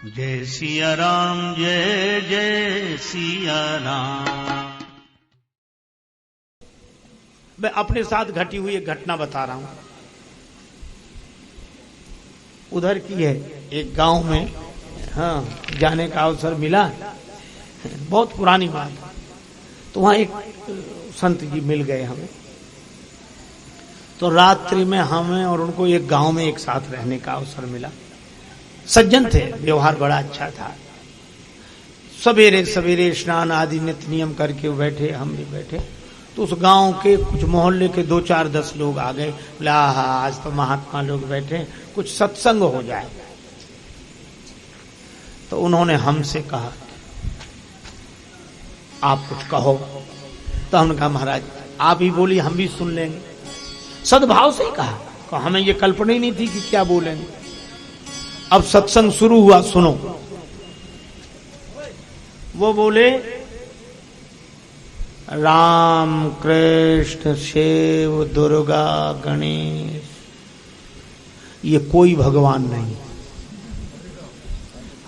जय सिया राम, जय जय सिया राम। मैं अपने साथ घटी हुई एक घटना बता रहा हूं। उधर की है, एक गांव में जाने का अवसर मिला। बहुत पुरानी बात। तो वहां एक संत जी मिल गए हमें। तो रात्रि में हमें और उनको एक गांव में एक साथ रहने का अवसर मिला। सज्जन थे, व्यवहार बड़ा अच्छा था। सवेरे सवेरे स्नान आदि नित्य नियम करके बैठे, हम भी बैठे। तो उस गांव के कुछ मोहल्ले के 2-4-10 लोग आ गए। बोला आज तो महात्मा लोग बैठे, कुछ सत्संग हो जाए। तो उन्होंने हमसे कहा आप कुछ कहो। तो हमने कहा महाराज आप ही बोली, हम भी सुन लेंगे। सद्भाव से ही कहा, तो हमें ये कल्पना ही नहीं थी कि क्या बोलेंगे। अब सत्संग शुरू हुआ, सुनो। वो बोले राम कृष्ण शिव दुर्गा गणेश, ये कोई भगवान नहीं।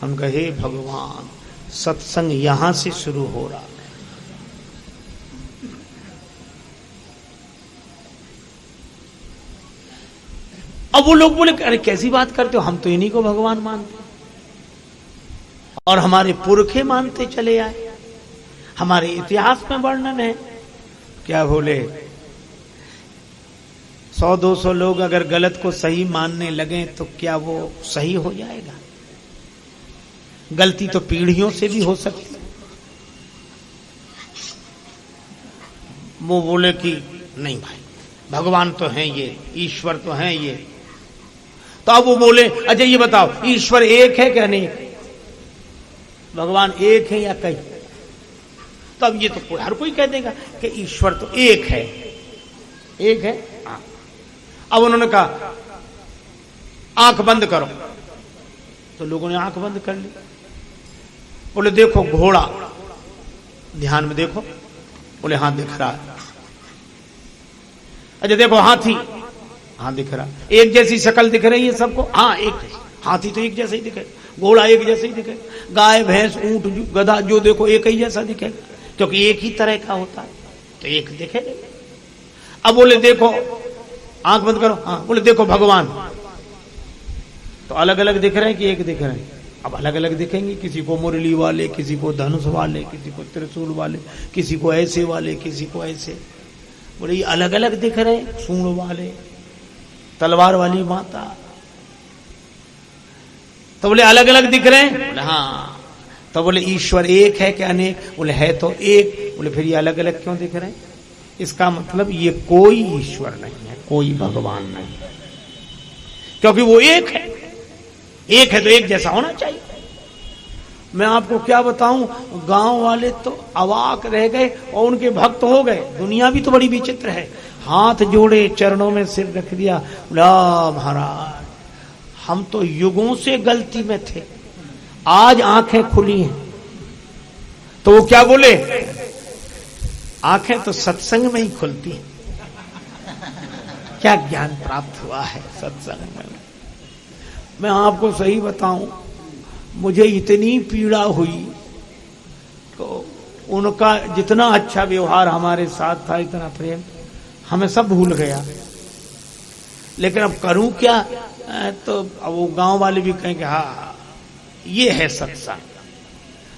हम कहे भगवान, सत्संग यहां से शुरू हो रहा। अब वो लोग बोले अरे कैसी बात करते हो, हम तो इन्हीं को भगवान मानते और हमारे पुरखे मानते चले आए, हमारे इतिहास में वर्णन है। क्या बोले 100-200 लोग अगर गलत को सही मानने लगे तो क्या वो सही हो जाएगा? गलती तो पीढ़ियों से भी हो सकती। वो बोले कि नहीं भाई, भगवान तो हैं ये, ईश्वर तो हैं ये। तो अब वो बोले अच्छा ये बताओ ईश्वर एक है क्या? नहीं, भगवान एक है या कई? तो अब ये तो हर कोई कह देगा कि ईश्वर तो एक है, एक है। अब उन्होंने कहा आंख बंद करो। तो लोगों ने आंख बंद कर ली। बोले देखो घोड़ा, ध्यान में देखो। बोले हाँ दिख रहा है। अच्छा देखो हाथी, हाँ दिख रहा। एक जैसी शक्ल दिख रही है सबको? हाँ एक जैसी। हाथी तो एक जैसा ही दिखे, घोड़ा एक जैसा ही दिखे, गाय भैंस ऊंट गधा जो देखो एक ही जैसा दिखेगा, क्योंकि एक ही तरह का होता है, तो एक दिखेगा। अब बोले देखो, आंख बंद करो। हाँ बोले देखो भगवान, तो अलग अलग दिख रहे हैं कि एक दिख रहे हैं? अब अलग अलग दिखेंगे, किसी को मुरली वाले, किसी को धनुष वाले, किसी को त्रिशूल वाले, किसी को ऐसे वाले, किसी को ऐसे। बोले ये अलग अलग दिख रहे हैं, सूंड वाले, तलवार वाली माता। तो बोले अलग अलग दिख रहे हैं? बोले हाँ। तो बोले ईश्वर एक है क्या अनेक? बोले है तो एक। बोले फिर ये अलग अलग क्यों दिख रहे हैं? इसका मतलब ये कोई ईश्वर नहीं है, कोई भगवान नहीं है, क्योंकि वो एक है। एक है तो एक जैसा होना चाहिए। मैं आपको क्या बताऊं, गांव वाले तो अवाक रह गए और उनके भक्त हो गए। दुनिया भी तो बड़ी विचित्र है। हाथ जोड़े, चरणों में सिर रख दिया, बोला महाराज हम तो युगों से गलती में थे, आज आंखें खुली हैं। तो वो क्या बोले, आंखें तो सत्संग में ही खुलती हैं। क्या ज्ञान प्राप्त हुआ है सत्संग में। मैं आपको सही बताऊं, मुझे इतनी पीड़ा हुई। तो उनका जितना अच्छा व्यवहार हमारे साथ था, इतना प्रेम, हमें सब भूल गया। लेकिन अब करूं क्या? तो अब वो गांव वाले भी कहेंगे हाँ ये है सत्संग।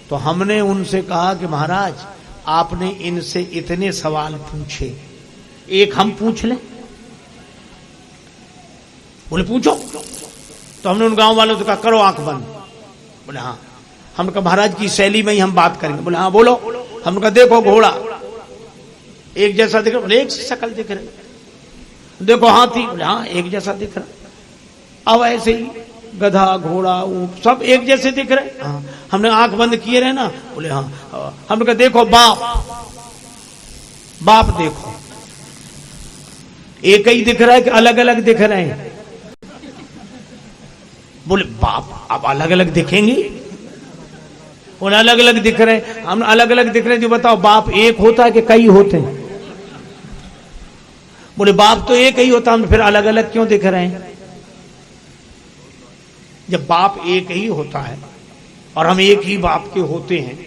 तो हमने उनसे कहा कि महाराज आपने इनसे इतने सवाल पूछे, एक हम पूछ लें? बोले पूछो। तो हमने उन गांव वालों से कहा करो आंख बंद। बोले हाँ। हमने कहा महाराज की शैली में ही हम बात करेंगे। बोले हाँ बोलो। हमने कहा देखो घोड़ा एक जैसा दिख रहा। बोले एक शक्ल दिख रही। देखो हाथी। बोले हाँ एक जैसा दिख रहा। अब ऐसे ही गधा घोड़ा ऊंट सब एक जैसे दिख रहे। हाँ। हमने आंख बंद किए रहे ना। बोले हाँ। हमने कहा देखो बाप, बाप देखो एक ही दिख रहा है कि अलग अलग दिख रहे हैं? बोले बाप अब अलग अलग दिखेंगे? बोले अलग अलग दिख रहे हैं। हम अलग अलग दिख रहे हैं, जो बताओ बाप एक होता है कि कई होते हैं? बोले बाप तो एक ही होता, हम फिर अलग अलग क्यों दिख रहे हैं? जब बाप एक ही होता है और हम एक ही बाप के होते हैं,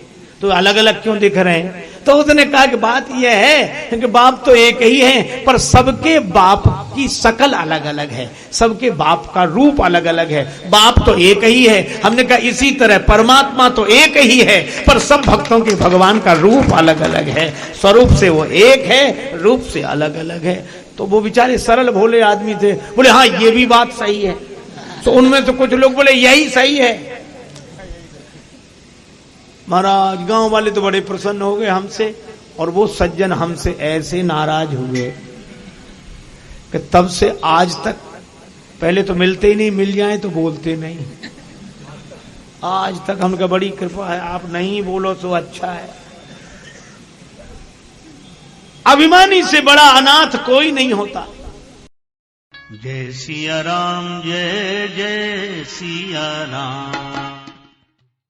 तो अलग अलग क्यों दिख रहे हैं? तो उसने कहा कि बात यह है कि बाप तो एक ही है, पर सबके बाप की शकल अलग अलग है, सबके बाप का रूप अलग अलग है। बाप तो एक ही है। हमने कहा इसी तरह परमात्मा तो एक ही है, पर सब भक्तों के भगवान का रूप अलग अलग है। स्वरूप से वो एक है, रूप से अलग अलग है। तो वो बेचारे सरल भोले आदमी थे, बोले हाँ ये भी बात सही है। तो उनमें तो कुछ लोग बोले यही सही है। महाराज गांव वाले तो बड़े प्रसन्न हो गए हमसे, और वो सज्जन हमसे ऐसे नाराज हुए कि तब से आज तक, पहले तो मिलते ही नहीं, मिल जाए तो बोलते नहीं, आज तक हमका बड़ी कृपा है, आप नहीं बोलो तो अच्छा है। अभिमानी से बड़ा अनाथ कोई नहीं होता। जय सिया राम, जय जय सिया राम।